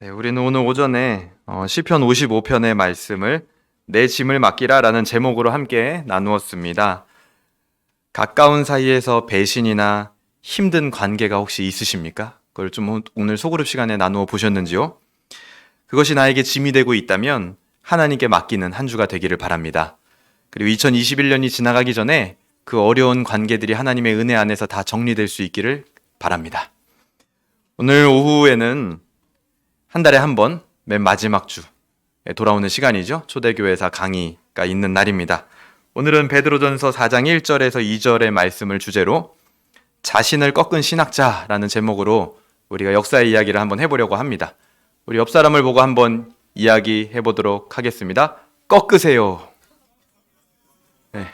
네, 우리는 오늘 오전에 시편 55편의 말씀을 내 짐을 맡기라라는 제목으로 함께 나누었습니다. 가까운 사이에서 배신이나 힘든 관계가 혹시 있으십니까? 그걸 좀 오늘 소그룹 시간에 나누어 보셨는지요? 그것이 나에게 짐이 되고 있다면 하나님께 맡기는 한 주가 되기를 바랍니다. 그리고 2021년이 지나가기 전에 그 어려운 관계들이 하나님의 은혜 안에서 다 정리될 수 있기를 바랍니다. 오늘 오후에는 한 달에 한 번 맨 마지막 주에 돌아오는 시간이죠. 초대교회사 강의가 있는 날입니다. 오늘은 베드로전서 4장 1절에서 2절의 말씀을 주제로 자신을 꺾은 신학자라는 제목으로 우리가 역사의 이야기를 한번 해보려고 합니다. 우리 옆 사람을 보고 한번 이야기해 보도록 하겠습니다. 꺾으세요. 네.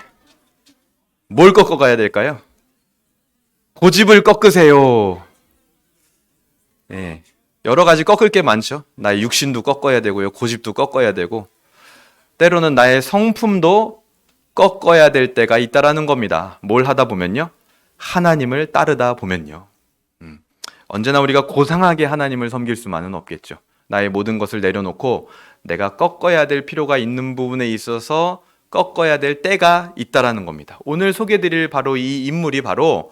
뭘 꺾어가야 될까요? 고집을 꺾으세요. 네. 여러 가지 꺾을 게 많죠. 나의 육신도 꺾어야 되고요. 고집도 꺾어야 되고 때로는 나의 성품도 꺾어야 될 때가 있다라는 겁니다. 뭘 하다 보면요. 하나님을 따르다 보면요. 언제나 우리가 고상하게 하나님을 섬길 수만은 없겠죠. 나의 모든 것을 내려놓고 내가 꺾어야 될 필요가 있는 부분에 있어서 꺾어야 될 때가 있다라는 겁니다. 오늘 소개드릴 바로 이 인물이 바로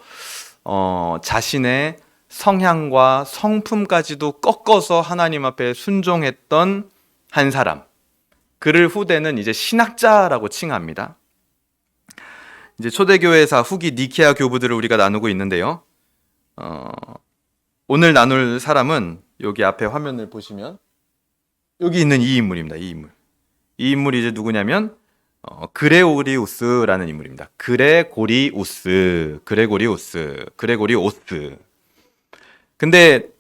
자신의 성향과 성품까지도 꺾어서 하나님 앞에 순종했던 한 사람. 그를 후대는 이제 신학자라고 칭합니다. 이제 초대교회사 후기 니케아 교부들을 우리가 나누고 있는데요. 오늘 나눌 사람은 여기 앞에 화면을 보시면 여기 있는 이 인물입니다. 이 인물이 이제 누구냐면 그레고리우스라는 인물입니다. 그레고리오스. 근데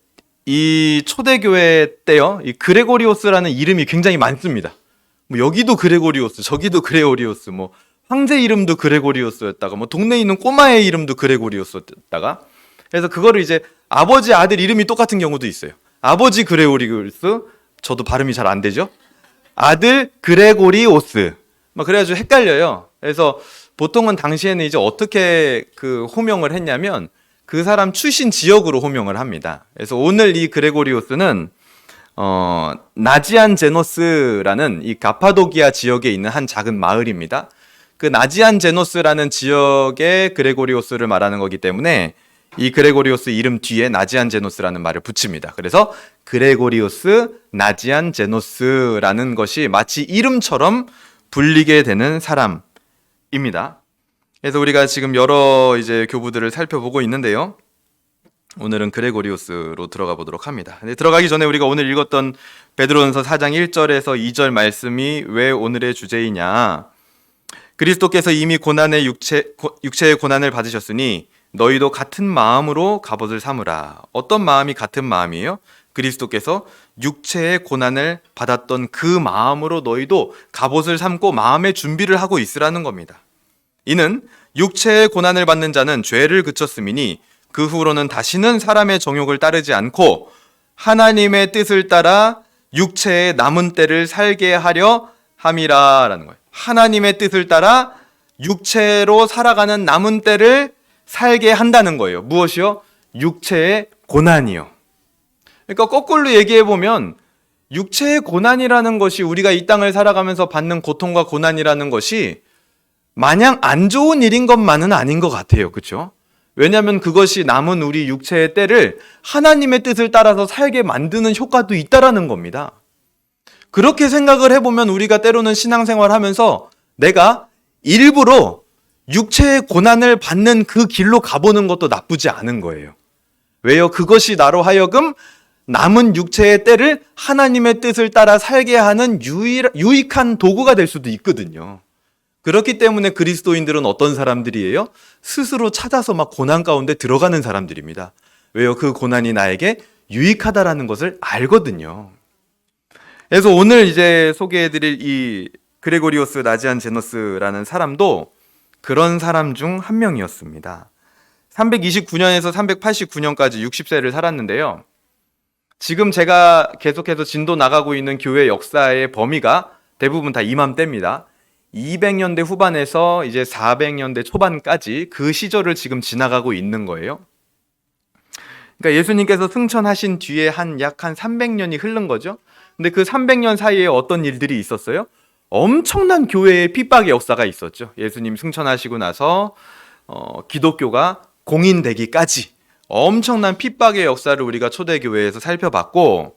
이 초대교회 때요, 이 그레고리오스라는 이름이 굉장히 많습니다. 뭐 여기도 그레고리오스, 저기도 그레고리오스, 뭐 황제 이름도 그레고리오스였다가, 뭐 동네에 있는 꼬마의 이름도 그레고리오스였다가, 그래서 그거를 이제 아버지 아들 이름이 똑같은 경우도 있어요. 아버지 그레고리오스, 저도 발음이 잘 안 되죠. 아들 그레고리오스, 막 그래가지고 헷갈려요. 그래서 보통은 당시에는 이제 어떻게 그 호명을 했냐면 그 사람 출신 지역으로 호명을 합니다. 그래서 오늘 이 그레고리오스는 나지안제노스라는 이 가파도기아 지역에 있는 한 작은 마을입니다. 그 나지안제노스라는 지역의 그레고리오스를 말하는 거기 때문에 이 그레고리오스 이름 뒤에 나지안제노스라는 말을 붙입니다. 그래서 그레고리오스 나지안제노스라는 것이 마치 이름처럼 불리게 되는 사람입니다. 그래서 우리가 지금 여러 이제 교부들을 살펴보고 있는데요. 오늘은 그레고리오스로 들어가 보도록 합니다. 근데 들어가기 전에 우리가 오늘 읽었던 베드로전서 4장 1절에서 2절 말씀이 왜 오늘의 주제이냐? 그리스도께서 이미 육체의 고난을 받으셨으니 너희도 같은 마음으로 갑옷을 삼으라. 어떤 마음이 같은 마음이에요? 그리스도께서 육체의 고난을 받았던 그 마음으로 너희도 갑옷을 삼고 마음의 준비를 하고 있으라는 겁니다. 이는 육체의 고난을 받는 자는 죄를 그쳤음이니 그 후로는 다시는 사람의 정욕을 따르지 않고 하나님의 뜻을 따라 육체의 남은 때를 살게 하려 함이라라는 거예요. 하나님의 뜻을 따라 육체로 살아가는 남은 때를 살게 한다는 거예요. 무엇이요? 육체의 고난이요. 그러니까 거꾸로 얘기해 보면 육체의 고난이라는 것이 우리가 이 땅을 살아가면서 받는 고통과 고난이라는 것이 마냥 안 좋은 일인 것만은 아닌 것 같아요. 그렇죠? 왜냐하면 그것이 남은 우리 육체의 때를 하나님의 뜻을 따라서 살게 만드는 효과도 있다라는 겁니다. 그렇게 생각을 해보면 우리가 때로는 신앙생활 하면서 내가 일부러 육체의 고난을 받는 그 길로 가보는 것도 나쁘지 않은 거예요. 왜요? 그것이 나로 하여금 남은 육체의 때를 하나님의 뜻을 따라 살게 하는 유익한 도구가 될 수도 있거든요. 그렇기 때문에 그리스도인들은 어떤 사람들이에요? 스스로 찾아서 막 고난 가운데 들어가는 사람들입니다. 왜요? 그 고난이 나에게 유익하다라는 것을 알거든요. 그래서 오늘 이제 소개해드릴 이 그레고리오스 나지안제노스라는 사람도 그런 사람 중 한 명이었습니다. 329년에서 389년까지 60세를 살았는데요. 지금 제가 계속해서 진도 나가고 있는 교회 역사의 범위가 대부분 다 이맘때입니다. 200년대 후반에서 이제 400년대 초반까지 그 시절을 지금 지나가고 있는 거예요. 그러니까 예수님께서 승천하신 뒤에 약 한 300년이 흐른 거죠. 근데 그 300년 사이에 어떤 일들이 있었어요? 엄청난 교회의 핍박의 역사가 있었죠. 예수님 승천하시고 나서 기독교가 공인되기까지 엄청난 핍박의 역사를 우리가 초대교회에서 살펴봤고,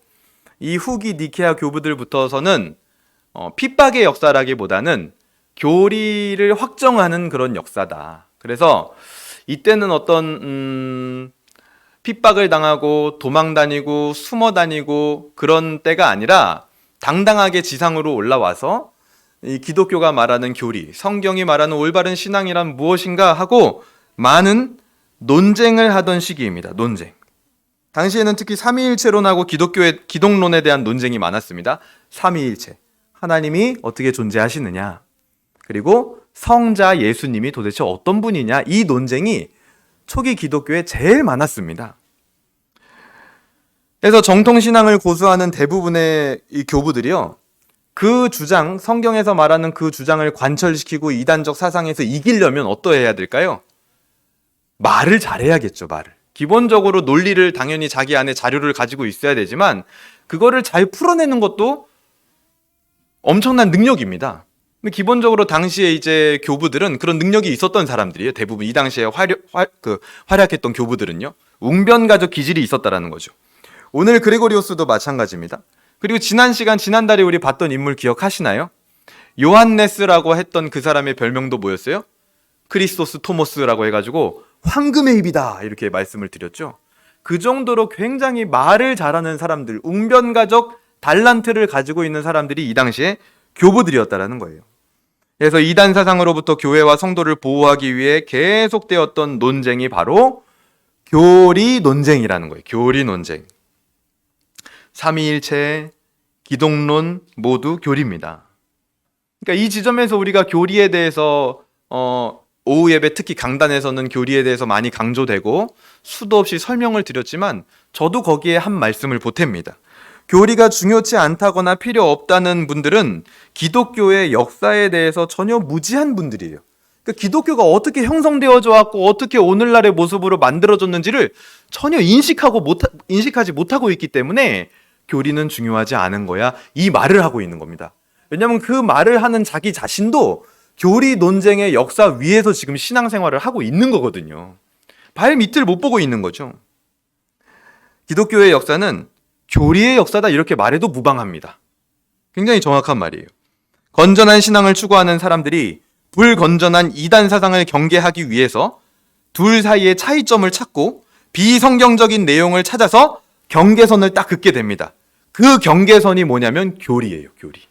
이 후기 니케아 교부들부터서는 핍박의 역사라기보다는 교리를 확정하는 그런 역사다. 그래서 이때는 어떤 핍박을 당하고 도망 다니고 숨어 다니고 그런 때가 아니라 당당하게 지상으로 올라와서 이 기독교가 말하는 교리, 성경이 말하는 올바른 신앙이란 무엇인가 하고 많은 논쟁을 하던 시기입니다. 논쟁. 당시에는 특히 삼위일체론하고 기독교의 기독론에 대한 논쟁이 많았습니다. 삼위일체. 하나님이 어떻게 존재하시느냐. 그리고 성자 예수님이 도대체 어떤 분이냐. 이 논쟁이 초기 기독교에 제일 많았습니다. 그래서 정통신앙을 고수하는 대부분의 이 교부들이요, 그 주장, 성경에서 말하는 그 주장을 관철시키고 이단적 사상에서 이기려면 어떠해야 될까요? 말을 잘해야겠죠, 말을. 기본적으로 논리를 당연히 자기 안에 자료를 가지고 있어야 되지만 그거를 잘 풀어내는 것도 엄청난 능력입니다. 근데 기본적으로 당시에 이제 교부들은 그런 능력이 있었던 사람들이에요. 대부분 이 당시에 활약했던 교부들은요. 웅변가족 기질이 있었다라는 거죠. 오늘 그레고리오스도 마찬가지입니다. 그리고 지난달에 우리 봤던 인물 기억하시나요? 요한네스라고 했던 그 사람의 별명도 뭐였어요? 크리스토스 토모스라고 해가지고 황금의 입이다 이렇게 말씀을 드렸죠. 그 정도로 굉장히 말을 잘하는 사람들, 웅변가적 달란트를 가지고 있는 사람들이 이 당시에 교부들이었다라는 거예요. 그래서 이단 사상으로부터 교회와 성도를 보호하기 위해 계속되었던 논쟁이 바로 교리 논쟁이라는 거예요. 교리 논쟁. 삼위일체, 기독론 모두 교리입니다. 그러니까 이 지점에서 우리가 교리에 대해서 오후 예배 특히 강단에서는 교리에 대해서 많이 강조되고 수도 없이 설명을 드렸지만 저도 거기에 한 말씀을 보탭니다. 교리가 중요치 않다거나 필요 없다는 분들은 기독교의 역사에 대해서 전혀 무지한 분들이에요. 그러니까 기독교가 어떻게 형성되어져 왔고 어떻게 오늘날의 모습으로 만들어졌는지를 전혀 인식하지 못하고 있기 때문에 교리는 중요하지 않은 거야, 이 말을 하고 있는 겁니다. 왜냐하면 그 말을 하는 자기 자신도 교리 논쟁의 역사 위에서 지금 신앙생활을 하고 있는 거거든요. 발 밑을 못 보고 있는 거죠. 기독교의 역사는 교리의 역사다 이렇게 말해도 무방합니다. 굉장히 정확한 말이에요. 건전한 신앙을 추구하는 사람들이 불건전한 이단 사상을 경계하기 위해서 둘 사이의 차이점을 찾고 비성경적인 내용을 찾아서 경계선을 딱 긋게 됩니다. 그 경계선이 뭐냐면 교리예요, 교리.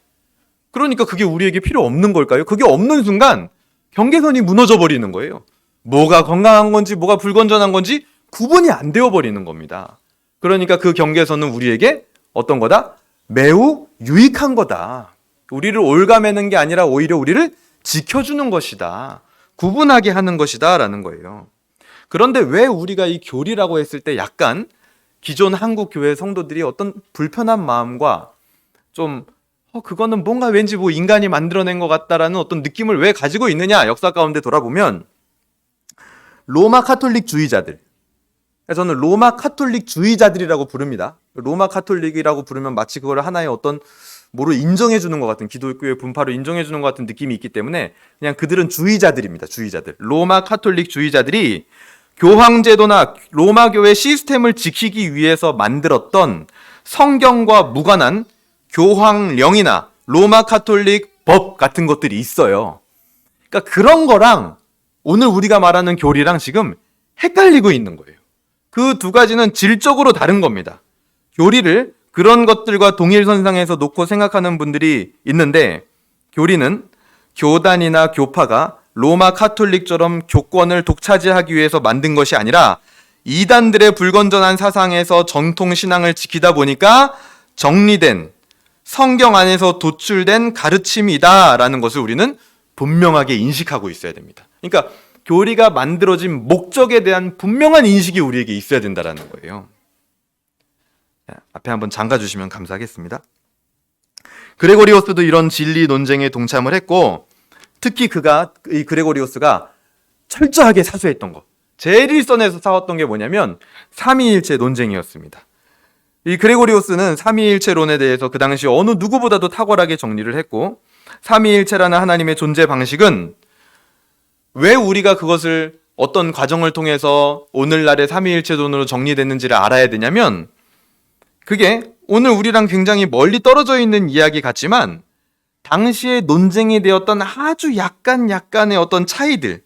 그러니까 그게 우리에게 필요 없는 걸까요? 그게 없는 순간 경계선이 무너져 버리는 거예요. 뭐가 건강한 건지 뭐가 불건전한 건지 구분이 안 되어 버리는 겁니다. 그러니까 그 경계선은 우리에게 어떤 거다? 매우 유익한 거다. 우리를 올가매는 게 아니라 오히려 우리를 지켜주는 것이다. 구분하게 하는 것이다 라는 거예요. 그런데 왜 우리가 이 교리라고 했을 때 약간 기존 한국 교회 성도들이 어떤 불편한 마음과 좀 그거는 뭔가 왠지 뭐 인간이 만들어낸 것 같다라는 어떤 느낌을 왜 가지고 있느냐, 역사 가운데 돌아보면 로마 카톨릭주의자들, 저는 로마 카톨릭주의자들이라고 부릅니다. 로마 카톨릭이라고 부르면 마치 그걸 하나의 어떤 뭐로 인정해주는 것 같은, 기독교의 분파로 인정해주는 것 같은 느낌이 있기 때문에 그냥 그들은 주의자들입니다. 주의자들. 로마 카톨릭주의자들이 교황제도나 로마교회 시스템을 지키기 위해서 만들었던 성경과 무관한 교황령이나 로마 카톨릭 법 같은 것들이 있어요. 그러니까 그런 거랑 오늘 우리가 말하는 교리랑 지금 헷갈리고 있는 거예요. 그 두 가지는 질적으로 다른 겁니다. 교리를 그런 것들과 동일선상에서 놓고 생각하는 분들이 있는데, 교리는 교단이나 교파가 로마 카톨릭처럼 교권을 독차지하기 위해서 만든 것이 아니라 이단들의 불건전한 사상에서 정통 신앙을 지키다 보니까 정리된 성경 안에서 도출된 가르침이다라는 것을 우리는 분명하게 인식하고 있어야 됩니다. 그러니까 교리가 만들어진 목적에 대한 분명한 인식이 우리에게 있어야 된다는 거예요. 앞에 한번 잠가주시면 감사하겠습니다. 그레고리오스도 이런 진리 논쟁에 동참을 했고, 특히 이 그레고리오스가 철저하게 사수했던 것, 제일 일선에서 싸웠던 게 뭐냐면 삼위일체 논쟁이었습니다. 이 그레고리오스는 삼위일체론에 대해서 그 당시 어느 누구보다도 탁월하게 정리를 했고, 삼위일체라는 하나님의 존재 방식은 왜 우리가 그것을 어떤 과정을 통해서 오늘날의 삼위일체론으로 정리됐는지를 알아야 되냐면, 그게 오늘 우리랑 굉장히 멀리 떨어져 있는 이야기 같지만 당시에 논쟁이 되었던 아주 약간의 어떤 차이들,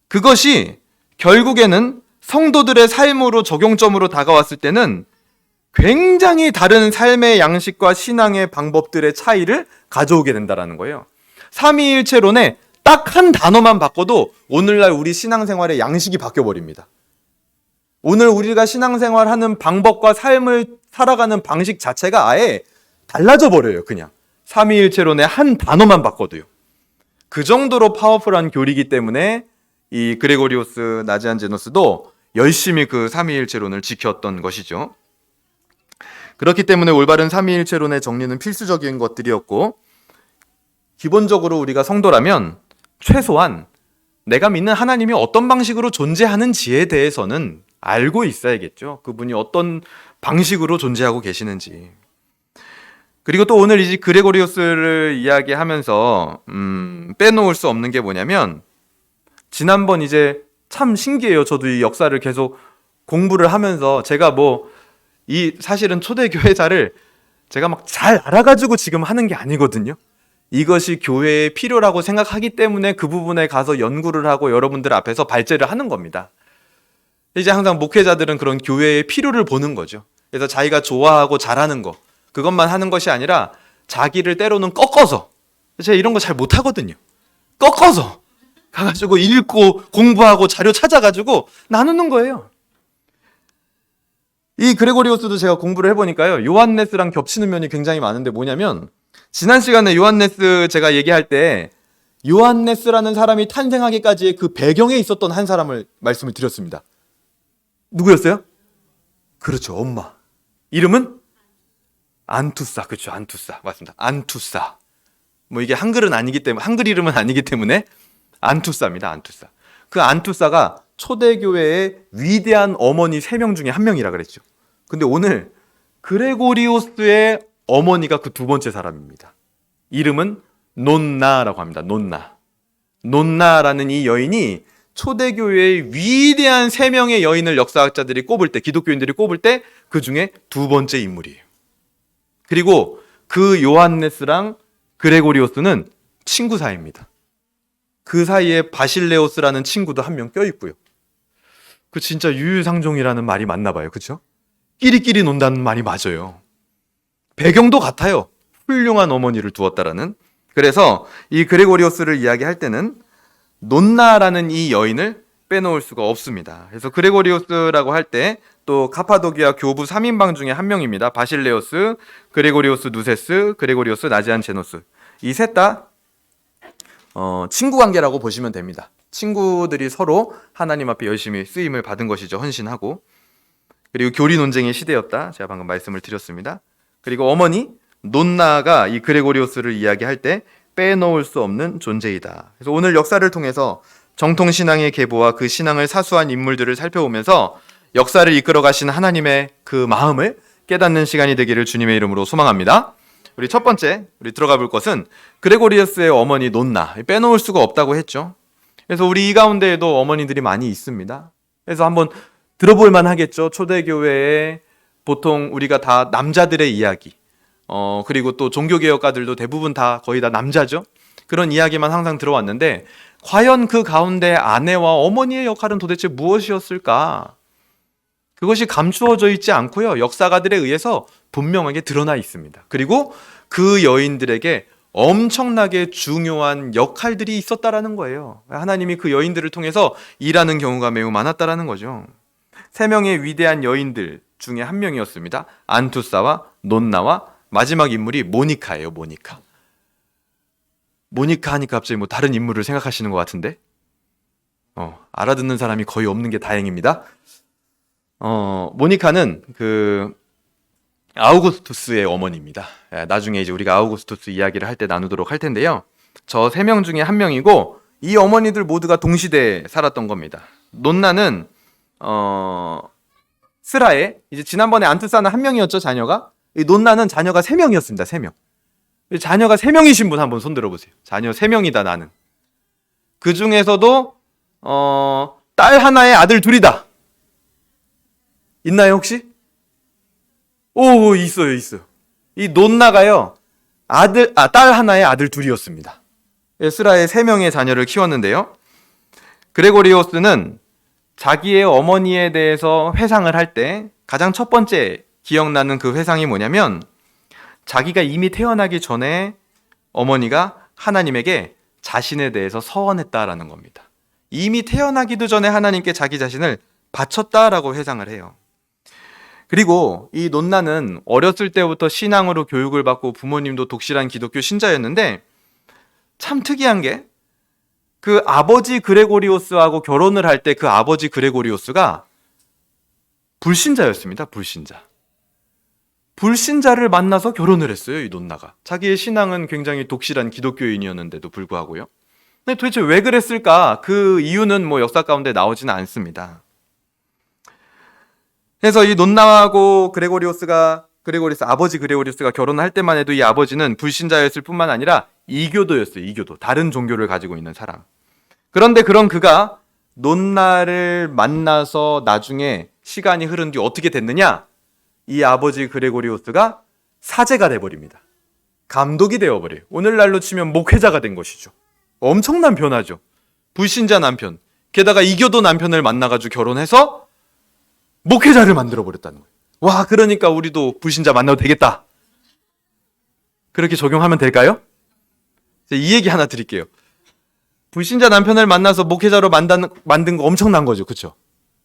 그것이 결국에는 성도들의 삶으로 적용점으로 다가왔을 때는 굉장히 다른 삶의 양식과 신앙의 방법들의 차이를 가져오게 된다는 거예요. 삼위일체론에 딱 한 단어만 바꿔도 오늘날 우리 신앙생활의 양식이 바뀌어버립니다. 오늘 우리가 신앙생활하는 방법과 삶을 살아가는 방식 자체가 아예 달라져 버려요. 그냥 삼위일체론의 한 단어만 바꿔도요. 그 정도로 파워풀한 교리이기 때문에 이 그레고리오스 나지안제노스도 열심히 그 삼위일체론을 지켰던 것이죠. 그렇기 때문에 올바른 삼위일체론의 정리는 필수적인 것들이었고, 기본적으로 우리가 성도라면 최소한 내가 믿는 하나님이 어떤 방식으로 존재하는지에 대해서는 알고 있어야겠죠. 그분이 어떤 방식으로 존재하고 계시는지. 그리고 또 오늘 이 그레고리오스를 이야기하면서 빼놓을 수 없는 게 뭐냐면, 지난번 이제 참 신기해요. 저도 이 역사를 계속 공부를 하면서 제가 이 사실은 초대교회사를 제가 막 잘 알아가지고 지금 하는 게 아니거든요. 이것이 교회에 필요라고 생각하기 때문에 그 부분에 가서 연구를 하고 여러분들 앞에서 발제를 하는 겁니다. 이제 항상 목회자들은 그런 교회의 필요를 보는 거죠. 그래서 자기가 좋아하고 잘하는 거, 그것만 하는 것이 아니라 자기를 때로는 꺾어서, 제가 이런 거 잘 못하거든요. 꺾어서 가가지고 읽고 공부하고 자료 찾아가지고 나누는 거예요. 이 그레고리오스도 제가 공부를 해보니까요, 요한네스랑 겹치는 면이 굉장히 많은데 뭐냐면, 지난 시간에 요한네스 제가 얘기할 때 요한네스라는 사람이 탄생하기까지의 그 배경에 있었던 한 사람을 말씀을 드렸습니다. 누구였어요? 그렇죠, 엄마. 이름은 안투사. 그렇죠, 안투사. 맞습니다. 안투사. 이게 한글은 아니기 때문에, 한글 이름은 아니기 때문에 안투사입니다. 안투사. 그 안투사가 초대교회의 위대한 어머니 3명 중에 한 명이라 그랬죠. 근데 오늘 그레고리오스의 어머니가 그 두 번째 사람입니다. 이름은 논나라고 합니다. 논나. 논나라는 이 여인이 초대교회의 위대한 3명의 여인을 역사학자들이 꼽을 때, 기독교인들이 꼽을 때 그 중에 두 번째 인물이에요. 그리고 그 요한네스랑 그레고리오스는 친구 사이입니다. 그 사이에 바실레오스라는 친구도 한 명 껴있고요. 그 진짜 유유상종이라는 말이 맞나 봐요. 그렇죠? 끼리끼리 논다는 말이 맞아요. 배경도 같아요. 훌륭한 어머니를 두었다라는. 그래서 이 그레고리오스를 이야기할 때는 논나라는 이 여인을 빼놓을 수가 없습니다. 그래서 그레고리오스라고 할 때 또 카파도기아 교부 3인방 중에 한 명입니다. 바실레오스, 그레고리오스 누세스, 그레고리오스 나지안제노스. 이 셋 다 친구 관계라고 보시면 됩니다. 친구들이 서로 하나님 앞에 열심히 쓰임을 받은 것이죠. 헌신하고. 그리고 교리 논쟁의 시대였다. 제가 방금 말씀을 드렸습니다. 그리고 어머니 논나가 이 그레고리오스를 이야기할 때 빼놓을 수 없는 존재이다. 그래서 오늘 역사를 통해서 정통신앙의 계보와 그 신앙을 사수한 인물들을 살펴보면서 역사를 이끌어 가신 하나님의 그 마음을 깨닫는 시간이 되기를 주님의 이름으로 소망합니다. 우리 첫 번째, 우리 들어가 볼 것은 그레고리오스의 어머니 논나, 빼놓을 수가 없다고 했죠. 그래서 우리 이 가운데에도 어머니들이 많이 있습니다. 그래서 한번 들어볼 만 하겠죠. 초대교회에 보통 우리가 다 남자들의 이야기, 그리고 또 종교개혁가들도 대부분 다 거의 다 남자죠. 그런 이야기만 항상 들어왔는데 과연 그 가운데 아내와 어머니의 역할은 도대체 무엇이었을까? 그것이 감추어져 있지 않고요. 역사가들에 의해서 분명하게 드러나 있습니다. 그리고 그 여인들에게 엄청나게 중요한 역할들이 있었다라는 거예요. 하나님이 그 여인들을 통해서 일하는 경우가 매우 많았다라는 거죠. 3명의 위대한 여인들 중에 한 명이었습니다. 안투사와 논나와 마지막 인물이 모니카예요. 모니카. 모니카 하니까 갑자기 다른 인물을 생각하시는 것 같은데 알아듣는 사람이 거의 없는 게 다행입니다. 모니카는 그 아우구스투스의 어머니입니다. 나중에 이제 우리가 아우구스투스 이야기를 할 때 나누도록 할 텐데요. 저 3명 중에 한 명이고 이 어머니들 모두가 동시대에 살았던 겁니다. 논나는 스라에 이제 지난번에 안투사는 한 명이었죠, 자녀가. 이 논나는 자녀가 3명이었습니다. 3명. 자녀가 3명이신 분 한번 손 들어보세요. 자녀 3명이다 나는. 그 중에서도 딸 하나에 아들 둘이다. 있나요 혹시? 오, 있어요. 이 논나가요, 딸 하나에 아들 둘이었습니다. 스라의 3명의 자녀를 키웠는데요. 그레고리오스는 자기의 어머니에 대해서 회상을 할 때 가장 첫 번째 기억나는 그 회상이 뭐냐면, 자기가 이미 태어나기 전에 어머니가 하나님에게 자신에 대해서 서원했다라는 겁니다. 이미 태어나기도 전에 하나님께 자기 자신을 바쳤다라고 회상을 해요. 그리고 이 논나는 어렸을 때부터 신앙으로 교육을 받고 부모님도 독실한 기독교 신자였는데, 참 특이한 게 그 아버지 그레고리오스하고 결혼을 할 때 그 아버지 그레고리오스가 불신자였습니다. 불신자를 만나서 결혼을 했어요, 이 논나가. 자기의 신앙은 굉장히 독실한 기독교인이었는데도 불구하고요. 근데 도대체 왜 그랬을까? 그 이유는 역사 가운데 나오지는 않습니다. 그래서 이 논나하고 아버지 그레고리오스가 결혼할 때만 해도 이 아버지는 불신자였을 뿐만 아니라 이교도였어요. 이교도. 다른 종교를 가지고 있는 사람. 그런데 그런 그가 논나를 만나서 나중에 시간이 흐른 뒤 어떻게 됐느냐? 이 아버지 그레고리오스가 사제가 돼버립니다. 감독이 되어버려요. 오늘날로 치면 목회자가 된 것이죠. 엄청난 변화죠. 불신자 남편, 게다가 이교도 남편을 만나가지고 결혼해서 목회자를 만들어버렸다는 거예요. 와, 그러니까 우리도 불신자 만나도 되겠다. 그렇게 적용하면 될까요? 이 얘기 하나 드릴게요. 불신자 남편을 만나서 목회자로 만든 거 엄청난 거죠. 그렇죠?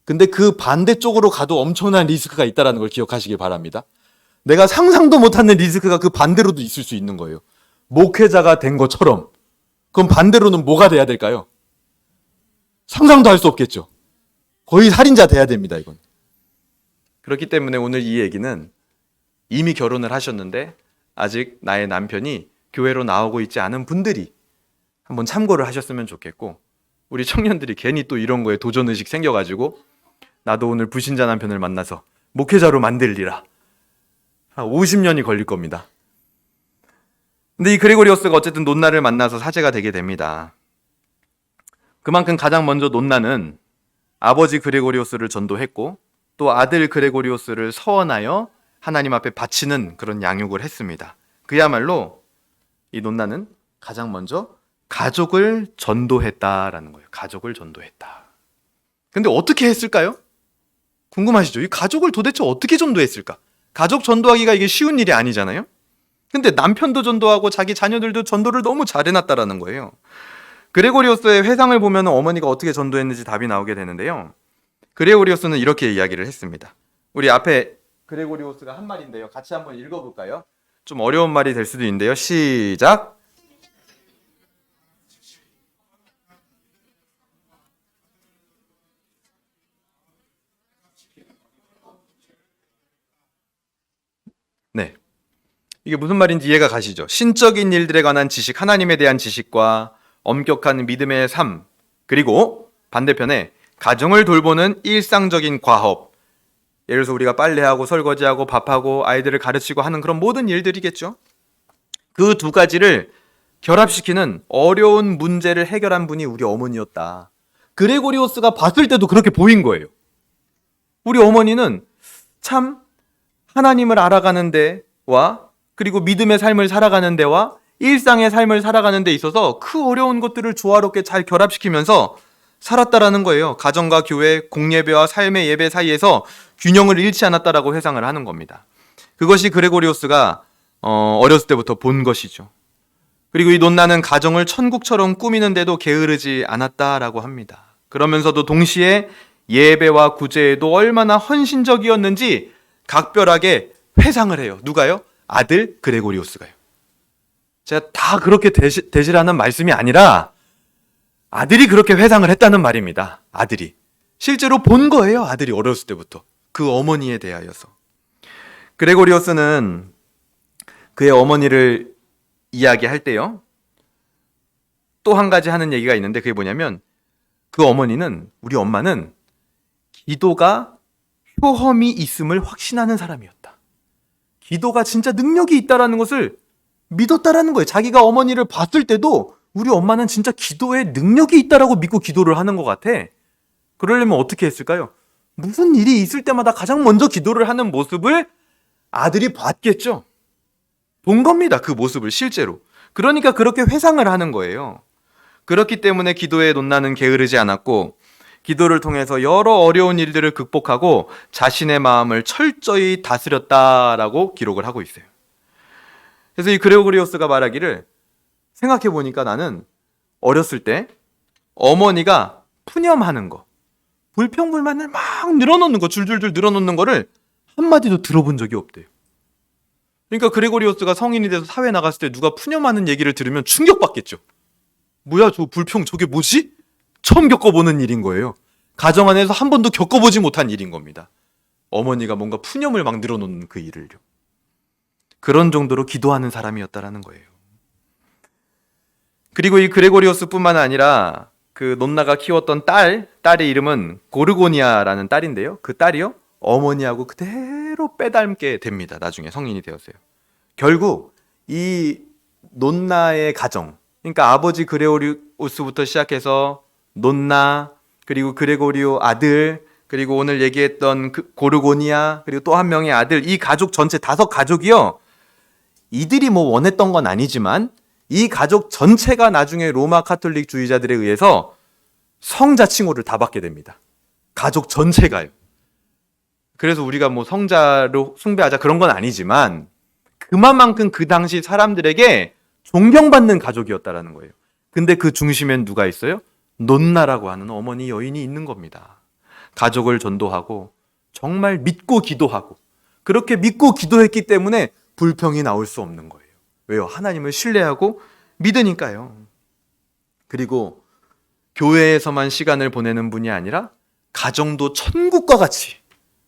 근데 그 반대쪽으로 가도 엄청난 리스크가 있다는 걸 기억하시길 바랍니다. 내가 상상도 못하는 리스크가 그 반대로도 있을 수 있는 거예요. 목회자가 된 것처럼. 그럼 반대로는 뭐가 돼야 될까요? 상상도 할 수 없겠죠. 거의 살인자 돼야 됩니다, 이건. 그렇기 때문에 오늘 이 얘기는 이미 결혼을 하셨는데 아직 나의 남편이 교회로 나오고 있지 않은 분들이 한번 참고를 하셨으면 좋겠고, 우리 청년들이 괜히 또 이런 거에 도전의식 생겨가지고 나도 오늘 불신자 남편을 만나서 목회자로 만들리라. 한 50년이 걸릴 겁니다. 근데 이 그레고리오스가 어쨌든 논나를 만나서 사제가 되게 됩니다. 그만큼 가장 먼저 논나는 아버지 그레고리오스를 전도했고 또 아들 그레고리오스를 서원하여 하나님 앞에 바치는 그런 양육을 했습니다. 그야말로 이 논나는 가장 먼저 가족을 전도했다라는 거예요. 가족을 전도했다. 근데 어떻게 했을까요? 궁금하시죠? 이 가족을 도대체 어떻게 전도했을까? 가족 전도하기가 이게 쉬운 일이 아니잖아요? 근데 남편도 전도하고 자기 자녀들도 전도를 너무 잘해놨다라는 거예요. 그레고리오스의 회상을 보면 어머니가 어떻게 전도했는지 답이 나오게 되는데요. 그레고리오스는 이렇게 이야기를 했습니다. 우리 앞에 그레고리오스가 한 말인데요. 같이 한번 읽어볼까요? 좀 어려운 말이 될 수도 있는데요. 시작! 네. 이게 무슨 말인지 이해가 가시죠? 신적인 일들에 관한 지식, 하나님에 대한 지식과 엄격한 믿음의 삶, 그리고 반대편에 가정을 돌보는 일상적인 과업, 예를 들어서 우리가 빨래하고 설거지하고 밥하고 아이들을 가르치고 하는 그런 모든 일들이겠죠. 그 두 가지를 결합시키는 어려운 문제를 해결한 분이 우리 어머니였다. 그레고리오스가 봤을 때도 그렇게 보인 거예요. 우리 어머니는 참 하나님을 알아가는 데와 그리고 믿음의 삶을 살아가는 데와 일상의 삶을 살아가는 데 있어서 그 어려운 것들을 조화롭게 잘 결합시키면서 살았다라는 거예요. 가정과 교회, 공예배와 삶의 예배 사이에서 균형을 잃지 않았다라고 회상을 하는 겁니다. 그것이 그레고리오스가 어렸을 때부터 본 것이죠. 그리고 이 논나는 가정을 천국처럼 꾸미는데도 게으르지 않았다라고 합니다. 그러면서도 동시에 예배와 구제에도 얼마나 헌신적이었는지 각별하게 회상을 해요. 누가요? 아들 그레고리오스가요. 제가 다 그렇게 되시라는 말씀이 아니라 아들이 그렇게 회상을 했다는 말입니다. 아들이. 실제로 본 거예요. 아들이 어렸을 때부터. 그 어머니에 대하여서. 그레고리오스는 그의 어머니를 이야기할 때요, 또 한 가지 하는 얘기가 있는데 그게 뭐냐면 그 어머니는, 우리 엄마는 기도가 효험이 있음을 확신하는 사람이었다. 기도가 진짜 능력이 있다라는 것을 믿었다라는 거예요. 자기가 어머니를 봤을 때도 우리 엄마는 진짜 기도에 능력이 있다라고 믿고 기도를 하는 것 같아. 그러려면 어떻게 했을까요? 무슨 일이 있을 때마다 가장 먼저 기도를 하는 모습을 아들이 봤겠죠. 본 겁니다. 그 모습을 실제로. 그러니까 그렇게 회상을 하는 거예요. 그렇기 때문에 기도의 논란은 게으르지 않았고, 기도를 통해서 여러 어려운 일들을 극복하고 자신의 마음을 철저히 다스렸다라고 기록을 하고 있어요. 그래서 이 그레고리오스가 말하기를, 생각해 보니까 나는 어렸을 때 어머니가 푸념하는 거, 불평불만을 막 늘어놓는 거, 줄줄줄 늘어놓는 거를 한마디도 들어본 적이 없대요. 그러니까 그레고리오스가 성인이 돼서 사회에 나갔을 때 누가 푸념하는 얘기를 들으면 충격받겠죠. 뭐야, 저 불평, 저게 뭐지? 처음 겪어보는 일인 거예요. 가정 안에서 한 번도 겪어보지 못한 일인 겁니다. 어머니가 뭔가 푸념을 막 늘어놓는 그 일을요. 그런 정도로 기도하는 사람이었다라는 거예요. 그리고 이 그레고리오스뿐만 아니라 그 논나가 키웠던 딸의 이름은 고르고니아라는 딸인데요. 그 딸이요, 어머니하고 그대로 빼닮게 됩니다. 나중에 성인이 되었어요. 결국 이 논나의 가정, 그러니까 아버지 그레고리오스부터 시작해서 논나, 그리고 그레고리오 아들, 그리고 오늘 얘기했던 고르고니아, 그리고 또 한 명의 아들, 이 가족 전체 5가족이요. 이들이 뭐 원했던 건 아니지만 이 가족 전체가 나중에 로마 카톨릭 주의자들에 의해서 성자 칭호를 다 받게 됩니다. 가족 전체가요. 그래서 우리가 뭐 성자로 숭배하자 그런 건 아니지만 그만큼 그 당시 사람들에게 존경받는 가족이었다라는 거예요. 근데 그 중심엔 누가 있어요? 논나라고 하는 어머니 여인이 있는 겁니다. 가족을 전도하고 정말 믿고 기도하고, 그렇게 믿고 기도했기 때문에 불평이 나올 수 없는 거예요. 왜요? 하나님을 신뢰하고 믿으니까요. 그리고 교회에서만 시간을 보내는 분이 아니라 가정도 천국과 같이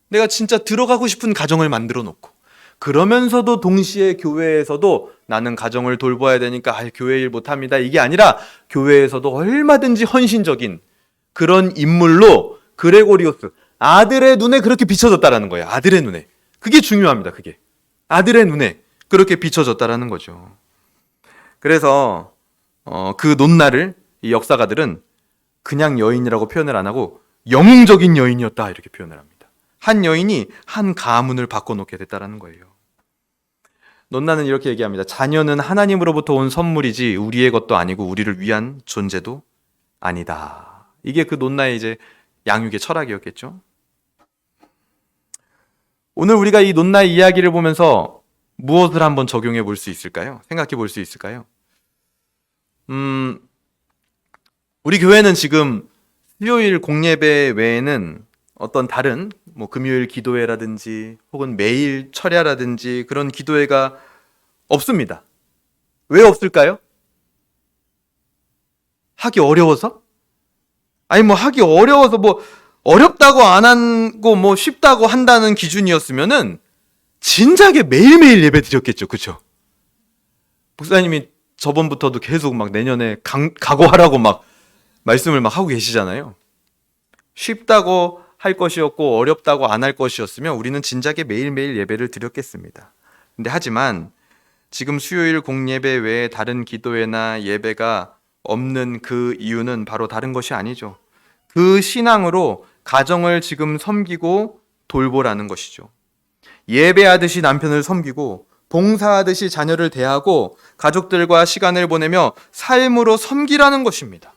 내가 진짜 들어가고 싶은 가정을 만들어 놓고, 그러면서도 동시에 교회에서도 나는 가정을 돌봐야 되니까 교회 일 못합니다, 이게 아니라 교회에서도 얼마든지 헌신적인 그런 인물로 그레고리오스 아들의 눈에 그렇게 비춰졌다라는 거예요. 아들의 눈에. 그게 중요합니다. 그게 아들의 눈에 그렇게 비춰졌다라는 거죠. 그래서 그 논나를 이 역사가들은 그냥 여인이라고 표현을 안 하고 영웅적인 여인이었다 이렇게 표현을 합니다. 한 여인이 한 가문을 바꿔놓게 됐다라는 거예요. 논나는 이렇게 얘기합니다. 자녀는 하나님으로부터 온 선물이지 우리의 것도 아니고 우리를 위한 존재도 아니다. 이게 그 논나의 이제 양육의 철학이었겠죠. 오늘 우리가 이 논나의 이야기를 보면서 무엇을 한번 적용해 볼 수 있을까요? 생각해 볼 수 있을까요? 우리 교회는 지금 수요일 공예배 외에는 어떤 다른 뭐 금요일 기도회라든지 혹은 매일 철야라든지 그런 기도회가 없습니다. 왜 없을까요? 하기 어려워서? 아니 뭐 하기 어려워서 뭐 어렵다고 안 하고 뭐 쉽다고 한다는 기준이었으면은 진작에 매일매일 예배 드렸겠죠. 그렇죠? 목사님이 저번부터도 계속 막 내년에 각오하라고 막 말씀을 막 하고 계시잖아요. 쉽다고 할 것이었고 어렵다고 안 할 것이었으면 우리는 진작에 매일매일 예배를 드렸겠습니다. 근데 하지만 지금 수요일 공예배 외에 다른 기도회나 예배가 없는 그 이유는 바로 다른 것이 아니죠. 그 신앙으로 가정을 지금 섬기고 돌보라는 것이죠. 예배하듯이 남편을 섬기고 봉사하듯이 자녀를 대하고 가족들과 시간을 보내며 삶으로 섬기라는 것입니다.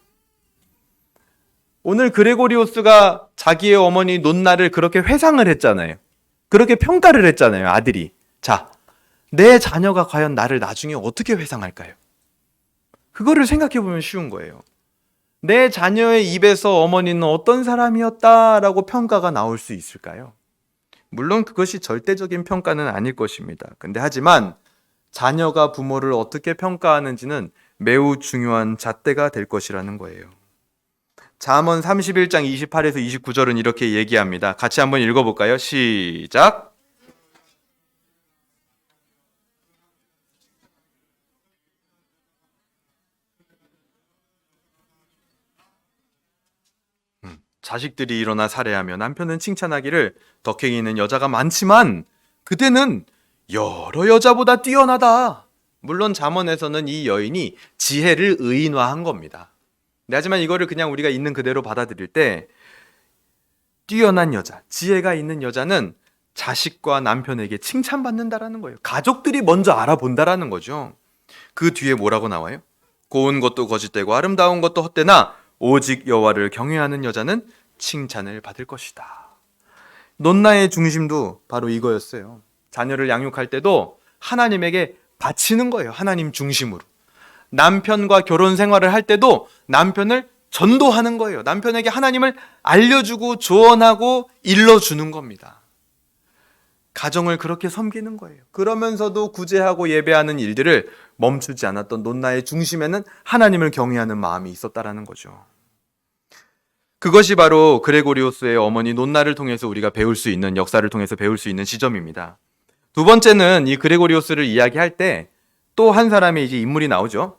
오늘 그레고리오스가 자기의 어머니 논나를 그렇게 회상을 했잖아요. 그렇게 평가를 했잖아요, 아들이. 자, 내 자녀가 과연 나를 나중에 어떻게 회상할까요? 그거를 생각해 보면 쉬운 거예요. 내 자녀의 입에서 어머니는 어떤 사람이었다라고 평가가 나올 수 있을까요? 물론 그것이 절대적인 평가는 아닐 것입니다. 근데 하지만 자녀가 부모를 어떻게 평가하는지는 매우 중요한 잣대가 될 것이라는 거예요. 잠언 31장 28에서 29절은 이렇게 얘기합니다. 같이 한번 읽어볼까요? 시작! 자식들이 일어나 살해하며 남편은 칭찬하기를 덕행이는 여자가 많지만 그대는 여러 여자보다 뛰어나다. 물론 잠언에서는 이 여인이 지혜를 의인화한 겁니다. 하지만 이거를 그냥 우리가 있는 그대로 받아들일 때 뛰어난 여자, 지혜가 있는 여자는 자식과 남편에게 칭찬받는다라는 거예요. 가족들이 먼저 알아본다라는 거죠. 그 뒤에 뭐라고 나와요? 고운 것도 거짓되고 아름다운 것도 헛되나 오직 여호와를 경외하는 여자는 칭찬을 받을 것이다. 논나의 중심도 바로 이거였어요. 자녀를 양육할 때도 하나님에게 바치는 거예요. 하나님 중심으로. 남편과 결혼 생활을 할 때도 남편을 전도하는 거예요. 남편에게 하나님을 알려주고 조언하고 일러주는 겁니다. 가정을 그렇게 섬기는 거예요. 그러면서도 구제하고 예배하는 일들을 멈추지 않았던 논나의 중심에는 하나님을 경외하는 마음이 있었다라는 거죠. 그것이 바로 그레고리오스의 어머니 논나를 통해서 우리가 배울 수 있는, 역사를 통해서 배울 수 있는 지점입니다. 두 번째는 이 그레고리오스를 이야기할 때 또 한 사람의 이제 인물이 나오죠.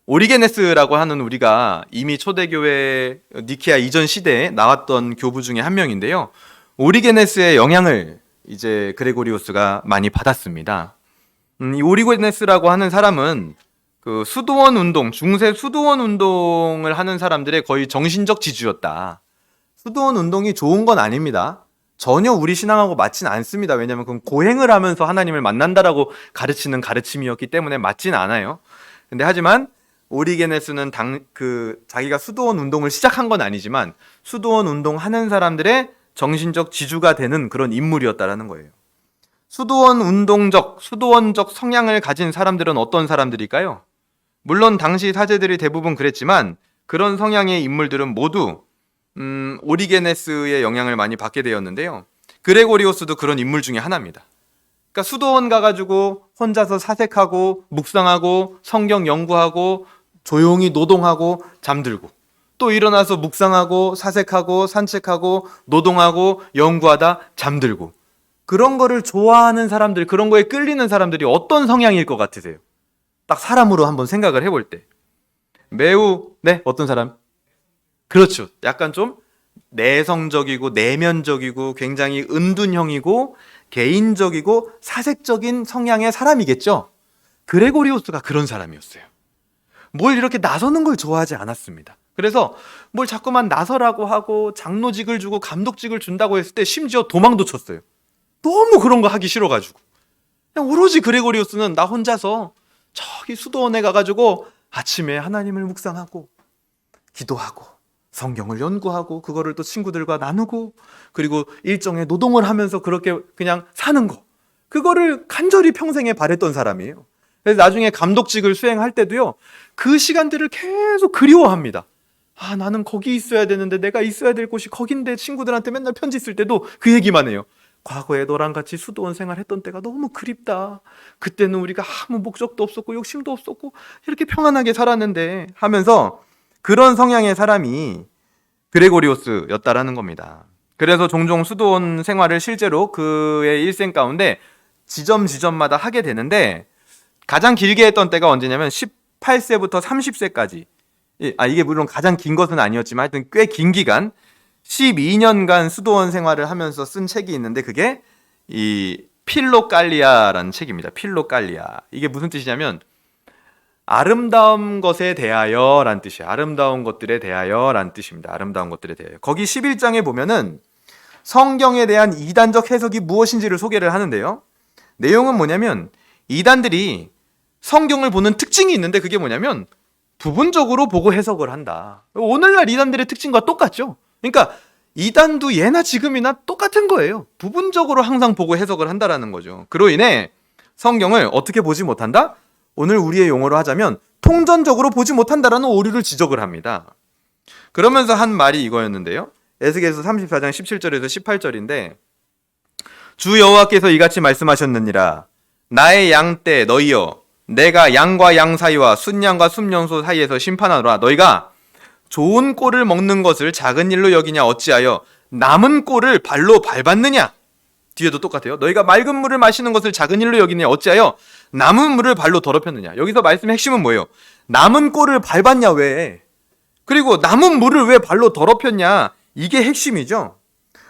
오리게네스라고 하는, 우리가 이미 초대교회 니케아 이전 시대에 나왔던 교부 중에 한 명인데요. 오리게네스의 영향을 이제 그레고리오스가 많이 받았습니다. 이 오리게네스라고 하는 사람은 그 수도원 운동, 중세 수도원 운동을 하는 사람들의 거의 정신적 지주였다. 수도원 운동이 좋은 건 아닙니다. 전혀 우리 신앙하고 맞진 않습니다. 왜냐하면 그건 고행을 하면서 하나님을 만난다라고 가르치는 가르침이었기 때문에 맞진 않아요. 근데 하지만 오리게네스는 자기가 수도원 운동을 시작한 건 아니지만 수도원 운동 하는 사람들의 정신적 지주가 되는 그런 인물이었다라는 거예요. 수도원적 성향을 가진 사람들은 어떤 사람들일까요? 물론 당시 사제들이 대부분 그랬지만 그런 성향의 인물들은 모두 오리게네스의 영향을 많이 받게 되었는데요. 그레고리오스도 그런 인물 중에 하나입니다. 그러니까 수도원 가가지고 혼자서 사색하고 묵상하고 성경 연구하고 조용히 노동하고 잠들고 또 일어나서 묵상하고 사색하고 산책하고 노동하고 연구하다 잠들고, 그런 거를 좋아하는 사람들, 그런 거에 끌리는 사람들이 어떤 성향일 것 같으세요? 딱 사람으로 한번 생각을 해볼 때 매우, 어떤 사람? 그렇죠. 약간 좀 내성적이고 내면적이고 굉장히 은둔형이고 개인적이고 사색적인 성향의 사람이겠죠. 그레고리오스가 그런 사람이었어요. 뭘 이렇게 나서는 걸 좋아하지 않았습니다. 그래서 뭘 자꾸만 나서라고 하고 장로직을 주고 감독직을 준다고 했을 때 심지어 도망도 쳤어요. 너무 그런 거 하기 싫어가지고. 그냥 오로지 그레고리오스는 나 혼자서 저기 수도원에 가가지고 아침에 하나님을 묵상하고 기도하고 성경을 연구하고 그거를 또 친구들과 나누고 그리고 일정의 노동을 하면서 그렇게 그냥 사는 거, 그거를 간절히 평생에 바랬던 사람이에요. 그래서 나중에 감독직을 수행할 때도요, 그 시간들을 계속 그리워합니다. 나는 거기 있어야 되는데, 내가 있어야 될 곳이 거긴데, 친구들한테 맨날 편지 쓸 때도 그 얘기만 해요. 과거에 너랑 같이 수도원 생활했던 때가 너무 그립다. 그때는 우리가 아무 목적도 없었고 욕심도 없었고 이렇게 평안하게 살았는데 하면서, 그런 성향의 사람이 그레고리오스였다라는 겁니다. 그래서 종종 수도원 생활을 실제로 그의 일생 가운데 지점마다 하게 되는데, 가장 길게 했던 때가 언제냐면 18세부터 30세까지. 이게 물론 가장 긴 것은 아니었지만 하여튼 꽤 긴 기간 12년간 수도원 생활을 하면서 쓴 책이 있는데, 그게 이 필로깔리아라는 책입니다. 필로깔리아. 이게 무슨 뜻이냐면 아름다운 것에 대하여 라는 뜻이에요. 아름다운 것들에 대하여 라는 뜻입니다. 아름다운 것들에 대하여. 거기 11장에 보면은 성경에 대한 이단적 해석이 무엇인지를 소개를 하는데요. 내용은 뭐냐면 이단들이 성경을 보는 특징이 있는데, 그게 뭐냐면 부분적으로 보고 해석을 한다. 오늘날 이단들의 특징과 똑같죠. 그러니까 이단도 예나 지금이나 똑같은 거예요. 부분적으로 항상 보고 해석을 한다라는 거죠. 그로 인해 성경을 어떻게 보지 못한다? 오늘 우리의 용어로 하자면 통전적으로 보지 못한다라는 오류를 지적을 합니다. 그러면서 한 말이 이거였는데요. 에스겔서 34장 17절에서 18절인데, 주 여호와께서 이같이 말씀하셨느니라. 나의 양떼 너희여, 내가 양과 양 사이와 순양과 순염소 사이에서 심판하노라. 너희가 좋은 꼴을 먹는 것을 작은 일로 여기냐 어찌하여 남은 꼴을 발로 밟았느냐. 뒤에도 똑같아요. 너희가 맑은 물을 마시는 것을 작은 일로 여기냐 어찌하여 남은 물을 발로 더럽혔느냐. 여기서 말씀의 핵심은 뭐예요? 남은 꼴을 밟았냐. 왜? 그리고 남은 물을 왜 발로 더럽혔냐? 이게 핵심이죠.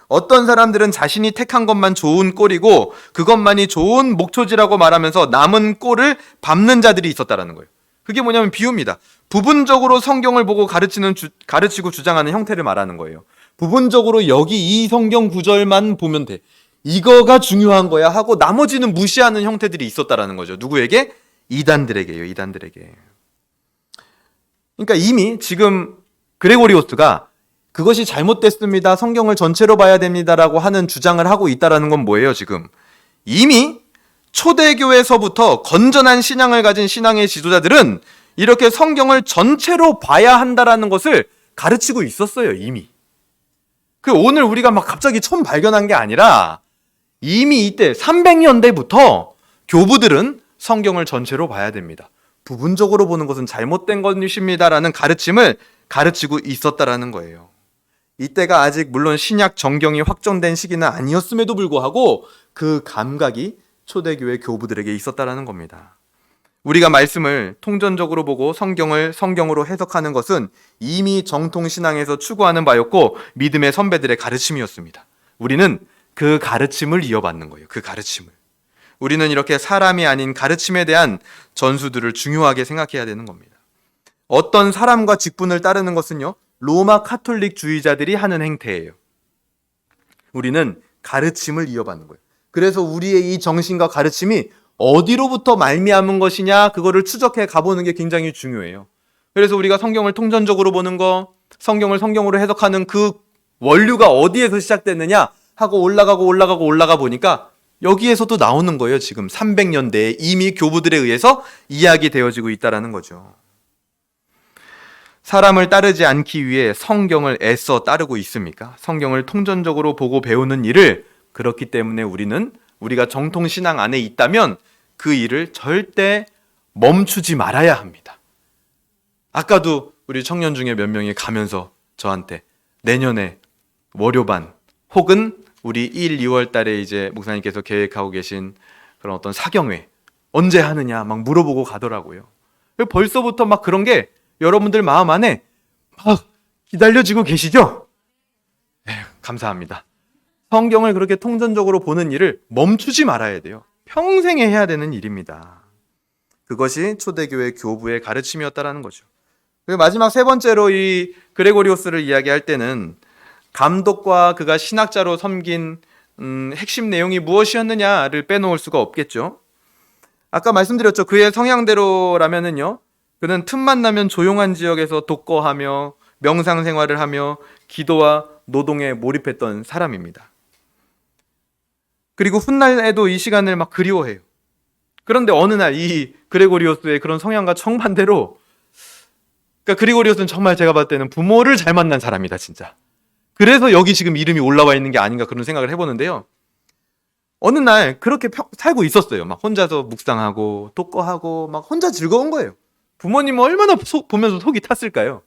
어떤 사람들은 자신이 택한 것만 좋은 꼴이고 그것만이 좋은 목초지라고 말하면서 남은 꼴을 밟는 자들이 있었다라는 거예요. 그게 뭐냐면 비유입니다. 부분적으로 성경을 보고 가르치고 주장하는 형태를 말하는 거예요. 부분적으로 여기 이 성경 구절만 보면 돼. 이거가 중요한 거야 하고 나머지는 무시하는 형태들이 있었다라는 거죠. 누구에게? 이단들에게요. 이단들에게. 그러니까 이미 지금 그레고리오스가 그것이 잘못됐습니다. 성경을 전체로 봐야 됩니다라고 하는 주장을 하고 있다라는 건 뭐예요, 지금? 이미 초대교회에서부터 건전한 신앙을 가진 신앙의 지도자들은 이렇게 성경을 전체로 봐야 한다라는 것을 가르치고 있었어요, 이미. 오늘 우리가 막 갑자기 처음 발견한 게 아니라 이미 이때 300년대부터 교부들은 성경을 전체로 봐야 됩니다. 부분적으로 보는 것은 잘못된 것입니다라는 가르침을 가르치고 있었다라는 거예요. 이때가 아직 물론 신약 정경이 확정된 시기는 아니었음에도 불구하고 그 감각이 초대교회 교부들에게 있었다라는 겁니다. 우리가 말씀을 통전적으로 보고 성경을 성경으로 해석하는 것은 이미 정통신앙에서 추구하는 바였고 믿음의 선배들의 가르침이었습니다. 우리는 그 가르침을 이어받는 거예요. 그 가르침을. 우리는 이렇게 사람이 아닌 가르침에 대한 전수들을 중요하게 생각해야 되는 겁니다. 어떤 사람과 직분을 따르는 것은요, 로마 카톨릭주의자들이 하는 행태예요. 우리는 가르침을 이어받는 거예요. 그래서 우리의 이 정신과 가르침이 어디로부터 말미암은 것이냐, 그거를 추적해 가보는 게 굉장히 중요해요. 그래서 우리가 성경을 통전적으로 보는 거, 성경을 성경으로 해석하는 그 원류가 어디에서 시작됐느냐 하고 올라가 보니까 여기에서도 나오는 거예요. 지금 300년대에 이미 교부들에 의해서 이야기되어지고 있다는 거죠. 사람을 따르지 않기 위해 성경을 애써 따르고 있습니까? 성경을 통전적으로 보고 배우는 일을, 그렇기 때문에 우리가 정통신앙 안에 있다면 그 일을 절대 멈추지 말아야 합니다. 아까도 우리 청년 중에 몇 명이 가면서 저한테 내년에 월요반 혹은 우리 1, 2월 달에 이제 목사님께서 계획하고 계신 그런 어떤 사경회 언제 하느냐 막 물어보고 가더라고요. 벌써부터 막 그런 게 여러분들 마음 안에 막 기다려지고 계시죠? 감사합니다. 성경을 그렇게 통전적으로 보는 일을 멈추지 말아야 돼요. 평생에 해야 되는 일입니다. 그것이 초대교회 교부의 가르침이었다라는 거죠. 그리고 마지막 세 번째로 이 그레고리오스를 이야기할 때는 감독과 그가 신학자로 섬긴 핵심 내용이 무엇이었느냐를 빼놓을 수가 없겠죠. 아까 말씀드렸죠. 그의 성향대로라면은요, 그는 틈만 나면 조용한 지역에서 독거하며 명상생활을 하며 기도와 노동에 몰입했던 사람입니다. 그리고 훗날에도 이 시간을 막 그리워해요. 그런데 어느 날 이 그레고리오스의 그런 성향과 정반대로, 그러니까 그레고리오스는 정말 제가 봤을 때는 부모를 잘 만난 사람이다, 진짜. 그래서 여기 지금 이름이 올라와 있는 게 아닌가 그런 생각을 해보는데요. 어느 날 그렇게 살고 있었어요. 막 혼자서 묵상하고 독거하고 막 혼자 즐거운 거예요. 부모님은 얼마나 보면서 속이 탔을까요?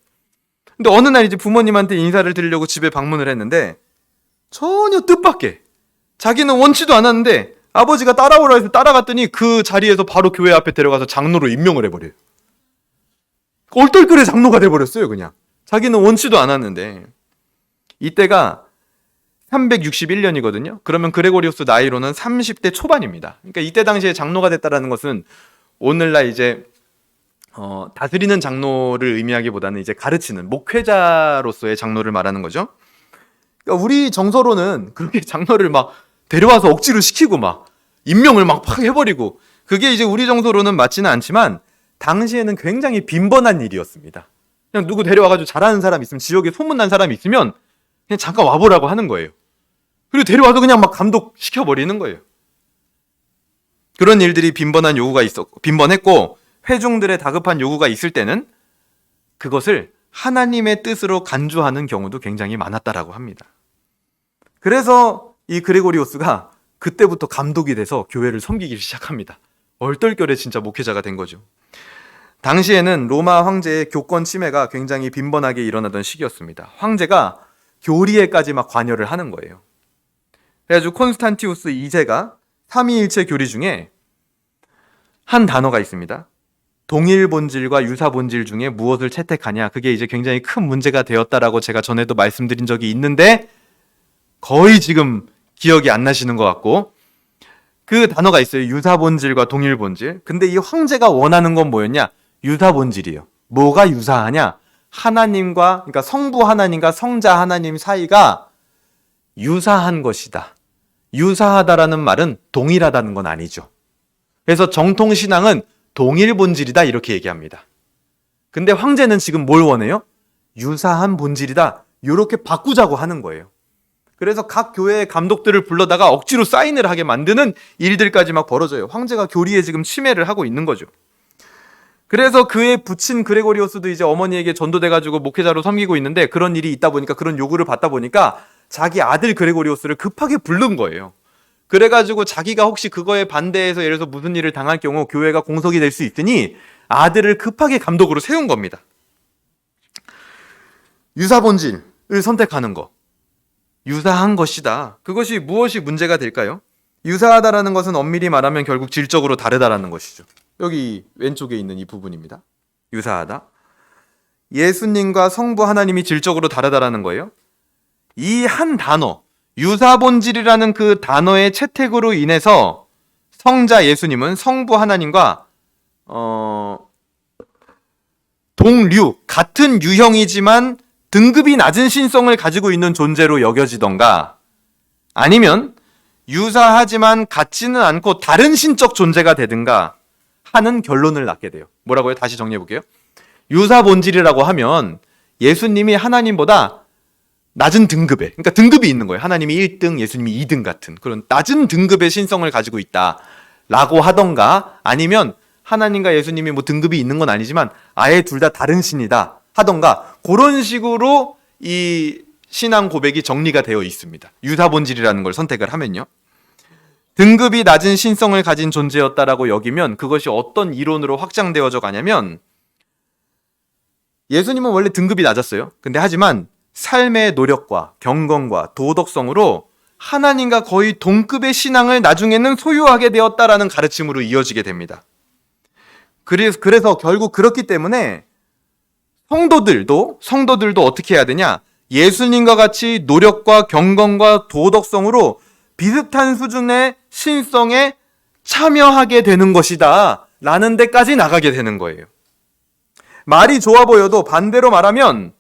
근데 어느 날 이제 부모님한테 인사를 드리려고 집에 방문을 했는데 전혀 뜻밖의, 자기는 원치도 않았는데 아버지가 따라오라 해서 따라갔더니 그 자리에서 바로 교회 앞에 데려가서 장로로 임명을 해버려요. 얼떨결에 장로가 돼버렸어요. 그냥 자기는 원치도 않았는데. 이때가 361년이거든요. 그러면 그레고리오스 나이로는 30대 초반입니다. 그러니까 이때 당시에 장로가 됐다라는 것은 오늘날 이제 다스리는 장로를 의미하기보다는 이제 가르치는 목회자로서의 장로를 말하는 거죠. 그러니까 우리 정서로는 그렇게 장로를 막 데려와서 억지로 시키고 막 임명을 막 해버리고, 그게 이제 우리 정서로는 맞지는 않지만 당시에는 굉장히 빈번한 일이었습니다. 그냥 누구 데려와가지고 잘하는 사람 있으면, 지역에 소문난 사람이 있으면 그냥 잠깐 와보라고 하는 거예요. 그리고 데려와서 그냥 막 감독시켜버리는 거예요. 그런 일들이 빈번했고 회중들의 다급한 요구가 있을 때는 그것을 하나님의 뜻으로 간주하는 경우도 굉장히 많았다라고 합니다. 그래서 이 그레고리오스가 그때부터 감독이 돼서 교회를 섬기기 시작합니다. 얼떨결에 진짜 목회자가 된 거죠. 당시에는 로마 황제의 교권 침해가 굉장히 빈번하게 일어나던 시기였습니다. 황제가 교리에까지 막 관여를 하는 거예요. 그래가지고 콘스탄티우스 2세가 삼위일체 교리 중에 한 단어가 있습니다. 동일 본질과 유사 본질 중에 무엇을 채택하냐, 그게 이제 굉장히 큰 문제가 되었다라고 제가 전에도 말씀드린 적이 있는데 거의 지금 기억이 안 나시는 것 같고, 그 단어가 있어요. 유사 본질과 동일 본질. 근데 이 황제가 원하는 건 뭐였냐? 유사 본질이에요. 뭐가 유사하냐? 하나님과, 그러니까 성부 하나님과 성자 하나님 사이가 유사한 것이다. 유사하다라는 말은 동일하다는 건 아니죠. 그래서 정통신앙은 동일 본질이다 이렇게 얘기합니다. 근데 황제는 지금 뭘 원해요? 유사한 본질이다 이렇게 바꾸자고 하는 거예요. 그래서 각 교회의 감독들을 불러다가 억지로 사인을 하게 만드는 일들까지 막 벌어져요. 황제가 교리에 지금 침해를 하고 있는 거죠. 그래서 그의 부친 그레고리오스도 이제 어머니에게 전도돼가지고 목회자로 섬기고 있는데, 그런 일이 있다 보니까, 그런 요구를 받다 보니까 자기 아들 그레고리오스를 급하게 부른 거예요. 그래가지고 자기가 혹시 그거에 반대해서 예를 들어서 무슨 일을 당할 경우 교회가 공석이 될 수 있으니 아들을 급하게 감독으로 세운 겁니다. 유사 본질을 선택하는 거. 유사한 것이다. 그것이 무엇이 문제가 될까요? 유사하다라는 것은 엄밀히 말하면 결국 질적으로 다르다라는 것이죠. 여기 왼쪽에 있는 이 부분입니다. 유사하다. 예수님과 성부 하나님이 질적으로 다르다라는 거예요. 이 한 단어, 유사본질이라는 그 단어의 채택으로 인해서 성자 예수님은 성부 하나님과 동류, 같은 유형이지만 등급이 낮은 신성을 가지고 있는 존재로 여겨지던가, 아니면 유사하지만 같지는 않고 다른 신적 존재가 되든가 하는 결론을 낳게 돼요. 뭐라고요? 다시 정리해 볼게요. 유사 본질이라고 하면 예수님이 하나님보다 낮은 등급에, 그러니까 등급이 있는 거예요. 하나님이 1등, 예수님이 2등 같은 그런 낮은 등급의 신성을 가지고 있다라고 하던가, 아니면 하나님과 예수님이 뭐 등급이 있는 건 아니지만 아예 둘 다 다른 신이다 하던가, 그런 식으로 이 신앙 고백이 정리가 되어 있습니다. 유사 본질이라는 걸 선택을 하면요. 등급이 낮은 신성을 가진 존재였다라고 여기면 그것이 어떤 이론으로 확장되어져 가냐면, 예수님은 원래 등급이 낮았어요. 근데 하지만 삶의 노력과 경건과 도덕성으로 하나님과 거의 동급의 신앙을 나중에는 소유하게 되었다라는 가르침으로 이어지게 됩니다. 그래서 결국 그렇기 때문에 성도들도 어떻게 해야 되냐? 예수님과 같이 노력과 경건과 도덕성으로 비슷한 수준의 신성에 참여하게 되는 것이다 라는 데까지 나가게 되는 거예요. 말이 좋아 보여도 반대로 말하면,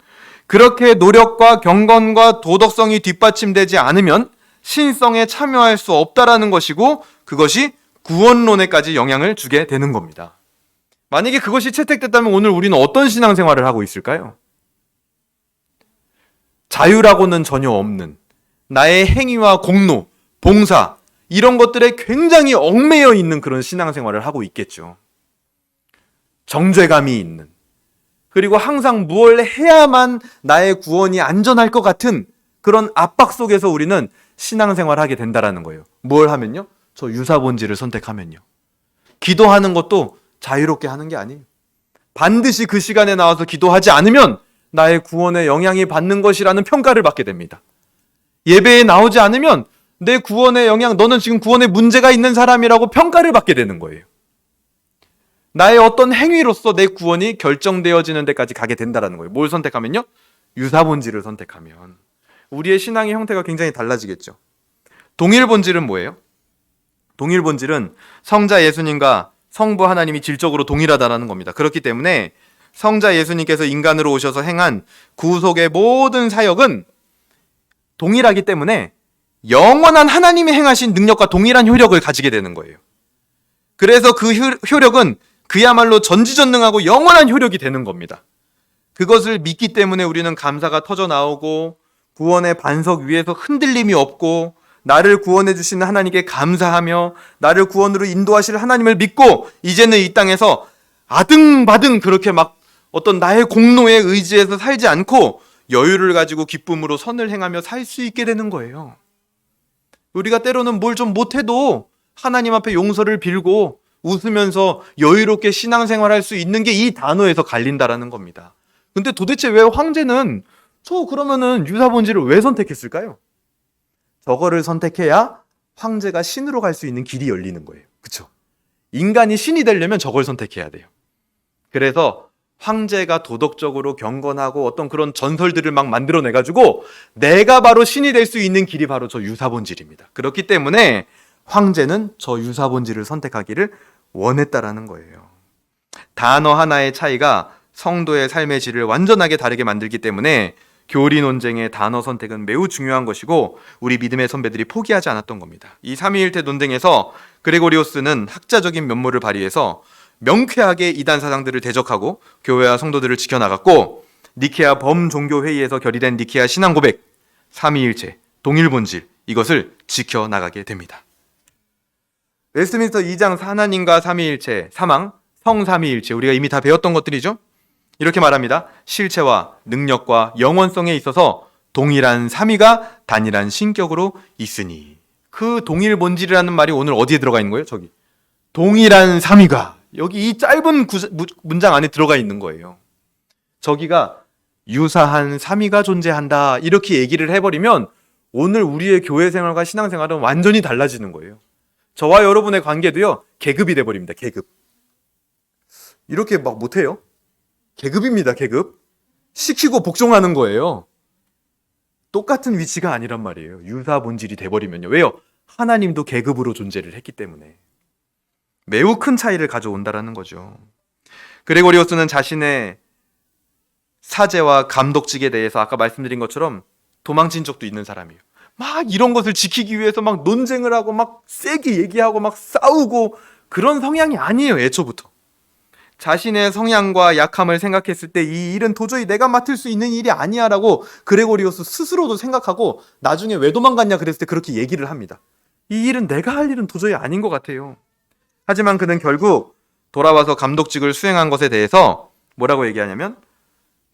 그렇게 노력과 경건과 도덕성이 뒷받침되지 않으면 신성에 참여할 수 없다라는 것이고, 그것이 구원론에까지 영향을 주게 되는 겁니다. 만약에 그것이 채택됐다면 오늘 우리는 어떤 신앙생활을 하고 있을까요? 자유라고는 전혀 없는, 나의 행위와 공로, 봉사, 이런 것들에 굉장히 얽매여 있는 그런 신앙생활을 하고 있겠죠. 정죄감이 있는, 그리고 항상 무엇을 해야만 나의 구원이 안전할 것 같은 그런 압박 속에서 우리는 신앙생활을 하게 된다라는 거예요. 뭘 하면요? 저 유사본질을 선택하면요. 기도하는 것도 자유롭게 하는 게 아니에요. 반드시 그 시간에 나와서 기도하지 않으면 나의 구원에 영향이 받는 것이라는 평가를 받게 됩니다. 예배에 나오지 않으면 내 구원의 영향, 너는 지금 구원에 문제가 있는 사람이라고 평가를 받게 되는 거예요. 나의 어떤 행위로서 내 구원이 결정되어지는 데까지 가게 된다는 거예요. 뭘 선택하면요? 유사본질을 선택하면 우리의 신앙의 형태가 굉장히 달라지겠죠. 동일본질은 뭐예요? 동일본질은 성자 예수님과 성부 하나님이 질적으로 동일하다는 겁니다. 그렇기 때문에 성자 예수님께서 인간으로 오셔서 행한 구속의 모든 사역은 동일하기 때문에 영원한 하나님이 행하신 능력과 동일한 효력을 가지게 되는 거예요. 그래서 그 효력은 그야말로 전지전능하고 영원한 효력이 되는 겁니다. 그것을 믿기 때문에 우리는 감사가 터져 나오고, 구원의 반석 위에서 흔들림이 없고, 나를 구원해 주시는 하나님께 감사하며 나를 구원으로 인도하실 하나님을 믿고, 이제는 이 땅에서 아등바등 그렇게 막 어떤 나의 공로에 의지해서 살지 않고 여유를 가지고 기쁨으로 선을 행하며 살 수 있게 되는 거예요. 우리가 때로는 뭘 좀 못해도 하나님 앞에 용서를 빌고 웃으면서 여유롭게 신앙생활할 수 있는 게 이 단어에서 갈린다라는 겁니다. 근데 도대체 왜 황제는 그러면은 유사본질을 왜 선택했을까요? 저거를 선택해야 황제가 신으로 갈 수 있는 길이 열리는 거예요. 그렇죠? 인간이 신이 되려면 저걸 선택해야 돼요. 그래서 황제가 도덕적으로 경건하고 어떤 그런 전설들을 막 만들어내가지고 내가 바로 신이 될 수 있는 길이 바로 저 유사본질입니다. 그렇기 때문에 황제는 저 유사본질을 선택하기를 원했다라는 거예요. 단어 하나의 차이가 성도의 삶의 질을 완전하게 다르게 만들기 때문에 교리 논쟁의 단어 선택은 매우 중요한 것이고 우리 믿음의 선배들이 포기하지 않았던 겁니다. 이 삼위일체 논쟁에서 그레고리오스는 학자적인 면모를 발휘해서 명쾌하게 이단 사상들을 대적하고 교회와 성도들을 지켜나갔고 니케아 범종교회의에서 결의된 니케아 신앙고백, 삼위일체, 동일본질 이것을 지켜나가게 됩니다. 웨스트민스터 2장 하나님과 삼위일체, 사망, 성삼위일체 우리가 이미 다 배웠던 것들이죠. 이렇게 말합니다. 실체와 능력과 영원성에 있어서 동일한 삼위가 단일한 신격으로 있으니 그 동일본질이라는 말이 오늘 어디에 들어가 있는 거예요? 저기 동일한 삼위가 여기 이 짧은 문장 안에 들어가 있는 거예요. 저기가 유사한 삼위가 존재한다 이렇게 얘기를 해버리면 오늘 우리의 교회 생활과 신앙 생활은 완전히 달라지는 거예요. 저와 여러분의 관계도요 계급이 돼버립니다. 계급. 이렇게 막 못해요. 계급입니다. 계급. 시키고 복종하는 거예요. 똑같은 위치가 아니란 말이에요. 유사 본질이 돼버리면요. 왜요? 하나님도 계급으로 존재를 했기 때문에 매우 큰 차이를 가져온다라는 거죠. 그레고리오스는 자신의 사제와 감독직에 대해서 아까 말씀드린 것처럼 도망친 적도 있는 사람이에요. 막 이런 것을 지키기 위해서 막 논쟁을 하고 막 세게 얘기하고 막 싸우고 그런 성향이 아니에요. 애초부터. 자신의 성향과 약함을 생각했을 때 이 일은 도저히 내가 맡을 수 있는 일이 아니야 라고 그레고리오스 스스로도 생각하고 나중에 왜 도망갔냐 그랬을 때 그렇게 얘기를 합니다. 이 일은 내가 할 일은 도저히 아닌 것 같아요. 하지만 그는 결국 돌아와서 감독직을 수행한 것에 대해서 뭐라고 얘기하냐면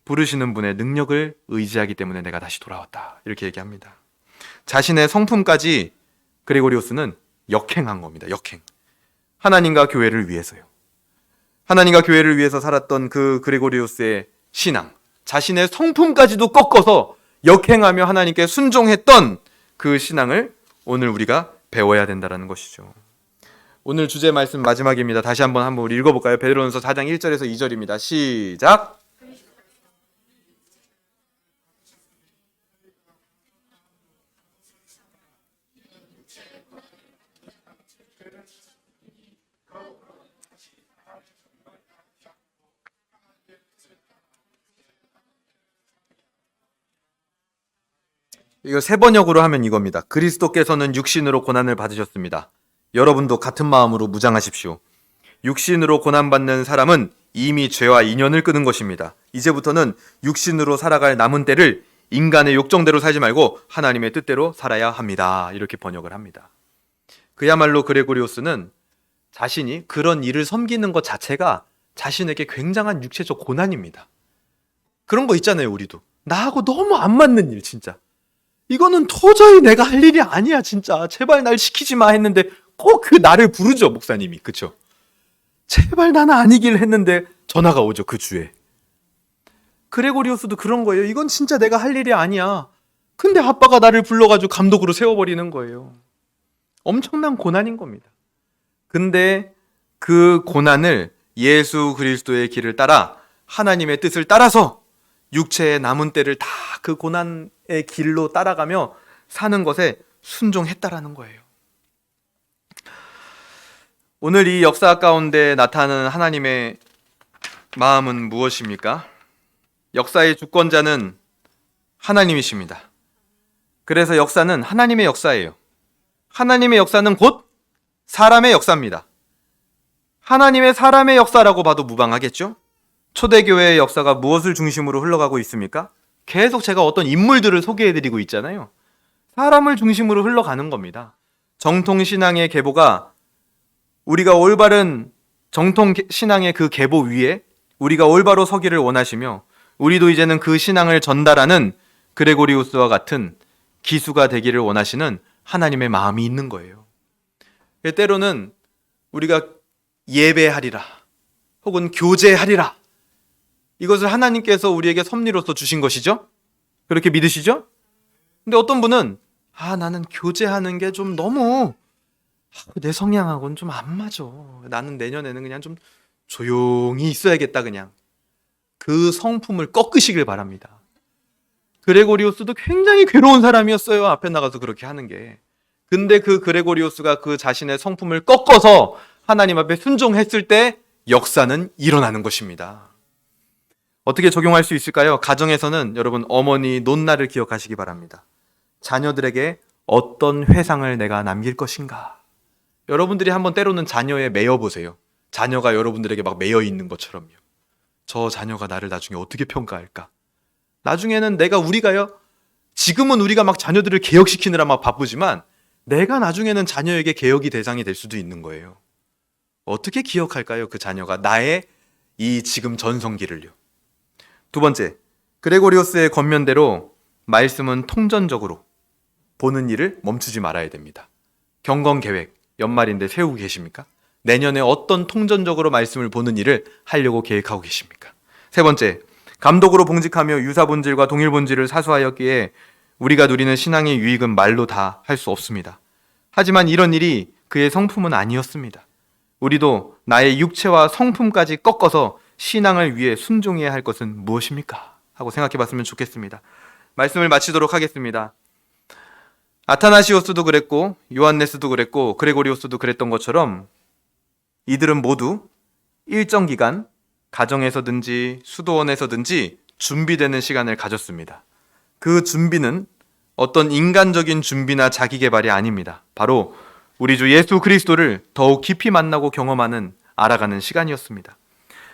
부르시는 분의 능력을 의지하기 때문에 내가 다시 돌아왔다 이렇게 얘기합니다. 자신의 성품까지 그레고리오스는 역행한 겁니다. 역행. 하나님과 교회를 위해서요. 하나님과 교회를 위해서 살았던 그 그레고리오스의 신앙, 자신의 성품까지도 꺾어서 역행하며 하나님께 순종했던 그 신앙을 오늘 우리가 배워야 된다는 것이죠. 오늘 주제 말씀 마지막입니다. 다시 한번 우리 읽어볼까요? 베드로전서 4장 1절에서 2절입니다. 시작! 이거 세 번역으로 하면 이겁니다. 그리스도께서는 육신으로 고난을 받으셨습니다. 여러분도 같은 마음으로 무장하십시오. 육신으로 고난받는 사람은 이미 죄와 인연을 끄는 것입니다. 이제부터는 육신으로 살아갈 남은 때를 인간의 욕정대로 살지 말고 하나님의 뜻대로 살아야 합니다. 이렇게 번역을 합니다. 그야말로 그레고리오스는 자신이 그런 일을 섬기는 것 자체가 자신에게 굉장한 육체적 고난입니다. 그런 거 있잖아요, 우리도. 나하고 너무 안 맞는 일, 진짜. 이거는 도저히 내가 할 일이 아니야, 진짜. 제발 날 시키지 마 했는데 꼭 그 나를 부르죠, 목사님이. 그쵸? 제발 나는 아니길 했는데 전화가 오죠, 그 주에. 그레고리오스도 그런 거예요. 이건 진짜 내가 할 일이 아니야. 근데 아빠가 나를 불러가지고 감독으로 세워버리는 거예요. 엄청난 고난인 겁니다. 근데 그 고난을 예수 그리스도의 길을 따라 하나님의 뜻을 따라서 육체의 남은 때를 다 그 고난의 길로 따라가며 사는 것에 순종했다라는 거예요. 오늘 이 역사 가운데 나타나는 하나님의 마음은 무엇입니까? 역사의 주권자는 하나님이십니다. 그래서 역사는 하나님의 역사예요. 하나님의 역사는 곧 사람의 역사입니다. 하나님의 사람의 역사라고 봐도 무방하겠죠? 초대교회의 역사가 무엇을 중심으로 흘러가고 있습니까? 계속 제가 어떤 인물들을 소개해드리고 있잖아요. 사람을 중심으로 흘러가는 겁니다. 정통신앙의 계보가 우리가 올바른 정통신앙의 그 계보 위에 우리가 올바로 서기를 원하시며 우리도 이제는 그 신앙을 전달하는 그레고리우스와 같은 기수가 되기를 원하시는 하나님의 마음이 있는 거예요. 때로는 우리가 예배하리라 혹은 교제하리라 이것을 하나님께서 우리에게 섭리로서 주신 것이죠. 그렇게 믿으시죠? 근데 어떤 분은 나는 교제하는 게 좀 너무 내 성향하고는 좀 안 맞아. 나는 내년에는 그냥 좀 조용히 있어야겠다 그냥. 그 성품을 꺾으시길 바랍니다. 그레고리오스도 굉장히 괴로운 사람이었어요. 앞에 나가서 그렇게 하는 게. 근데 그 그레고리오스가 그 자신의 성품을 꺾어서 하나님 앞에 순종했을 때 역사는 일어나는 것입니다. 어떻게 적용할 수 있을까요? 가정에서는 여러분 어머니 논날을 기억하시기 바랍니다. 자녀들에게 어떤 회상을 내가 남길 것인가? 여러분들이 한번 때로는 자녀에 매여 보세요. 자녀가 여러분들에게 막 매여 있는 것처럼요. 저 자녀가 나를 나중에 어떻게 평가할까? 나중에는 우리가요. 지금은 우리가 막 자녀들을 개혁시키느라 막 바쁘지만 내가 나중에는 자녀에게 개혁이 대상이 될 수도 있는 거예요. 어떻게 기억할까요? 그 자녀가 나의 이 지금 전성기를요. 두 번째, 그레고리오스의 권면대로 말씀은 통전적으로 보는 일을 멈추지 말아야 됩니다. 경건 계획, 연말인데 세우고 계십니까? 내년에 어떤 통전적으로 말씀을 보는 일을 하려고 계획하고 계십니까? 세 번째, 감독으로 봉직하며 유사 본질과 동일 본질을 사수하였기에 우리가 누리는 신앙의 유익은 말로 다 할 수 없습니다. 하지만 이런 일이 그의 성품은 아니었습니다. 우리도 나의 육체와 성품까지 꺾어서 신앙을 위해 순종해야 할 것은 무엇입니까? 하고 생각해 봤으면 좋겠습니다. 말씀을 마치도록 하겠습니다. 아타나시오스도 그랬고 요한네스도 그랬고 그레고리오스도 그랬던 것처럼 이들은 모두 일정 기간 가정에서든지 수도원에서든지 준비되는 시간을 가졌습니다. 그 준비는 어떤 인간적인 준비나 자기 개발이 아닙니다. 바로 우리 주 예수 그리스도를 더욱 깊이 만나고 경험하는 알아가는 시간이었습니다.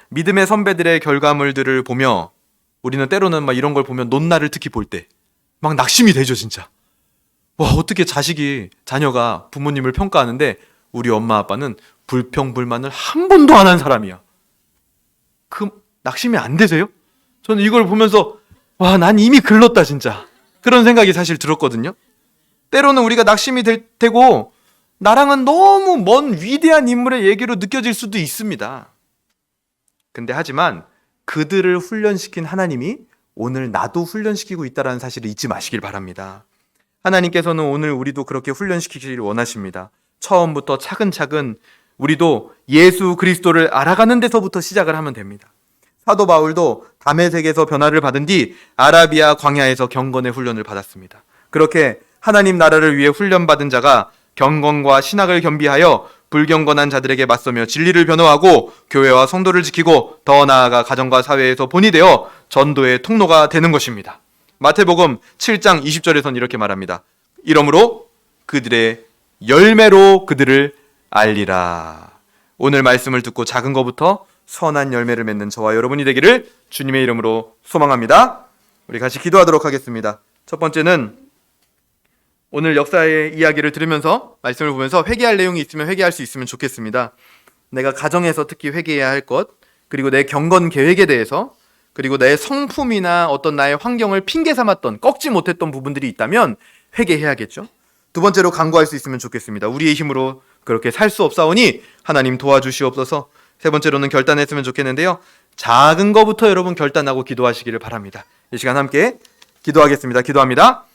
믿음의 선배들의 결과물들을 보며 우리는 때로는 막 이런 걸 보면 논날을 특히 볼 때 막 낙심이 되죠, 진짜. 와, 어떻게 자녀가 부모님을 평가하는데 우리 엄마 아빠는 불평불만을 한 번도 안 한 사람이야. 그 낙심이 안 되세요? 저는 이걸 보면서 와, 난 이미 글렀다 진짜. 그런 생각이 사실 들었거든요. 때로는 우리가 낙심이 되고 나랑은 너무 먼 위대한 인물의 얘기로 느껴질 수도 있습니다. 근데 하지만 그들을 훈련시킨 하나님이 오늘 나도 훈련시키고 있다는 사실을 잊지 마시길 바랍니다. 하나님께서는 오늘 우리도 그렇게 훈련시키기를 원하십니다. 처음부터 차근차근 우리도 예수 그리스도를 알아가는 데서부터 시작을 하면 됩니다. 사도 바울도 다메섹에서 변화를 받은 뒤 아라비아 광야에서 경건의 훈련을 받았습니다. 그렇게 하나님 나라를 위해 훈련받은 자가 경건과 신학을 겸비하여 불경건한 자들에게 맞서며 진리를 변호하고 교회와 성도를 지키고 더 나아가 가정과 사회에서 본이 되어 전도의 통로가 되는 것입니다. 마태복음 7장 20절에선 이렇게 말합니다. 이러므로 그들의 열매로 그들을 알리라. 오늘 말씀을 듣고 작은 것부터 선한 열매를 맺는 저와 여러분이 되기를 주님의 이름으로 소망합니다. 우리 같이 기도하도록 하겠습니다. 첫 번째는 오늘 역사의 이야기를 들으면서 말씀을 보면서 회개할 내용이 있으면 회개할 수 있으면 좋겠습니다. 내가 가정에서 특히 회개해야 할 것, 그리고 내 경건 계획에 대해서, 그리고 내 성품이나 어떤 나의 환경을 핑계 삼았던, 꺾지 못했던 부분들이 있다면 회개해야겠죠. 두 번째로 간구할 수 있으면 좋겠습니다. 우리의 힘으로 그렇게 살 수 없사오니 하나님 도와주시옵소서. 세 번째로는 결단했으면 좋겠는데요. 작은 거부터 여러분 결단하고 기도하시기를 바랍니다. 이 시간 함께 기도하겠습니다. 기도합니다.